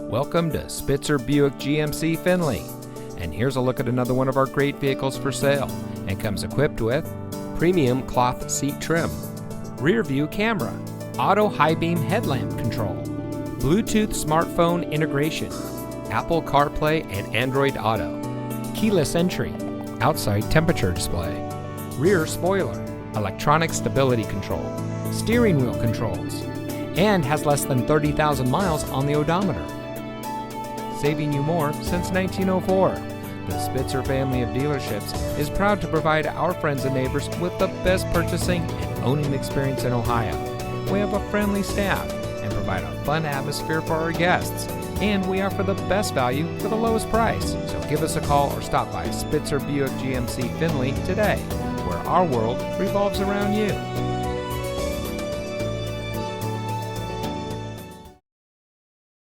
Welcome to Spitzer Buick GMC Findlay. And here's a look at another one of our great vehicles for sale, and comes equipped with premium cloth seat trim, rear view camera, auto high beam headlamp control, Bluetooth smartphone integration, Apple CarPlay and Android Auto, keyless entry, outside temperature display, rear spoiler, electronic stability control, steering wheel controls, and has less than 30,000 miles on the odometer. Saving you more since 1904. The Spitzer family of dealerships is proud to provide our friends and neighbors with the best purchasing and owning experience in Ohio. We have a friendly staff and provide a fun atmosphere for our guests, and we offer the best value for the lowest price. So give us a call or stop by Spitzer Buick GMC Findlay today, where our world revolves around you.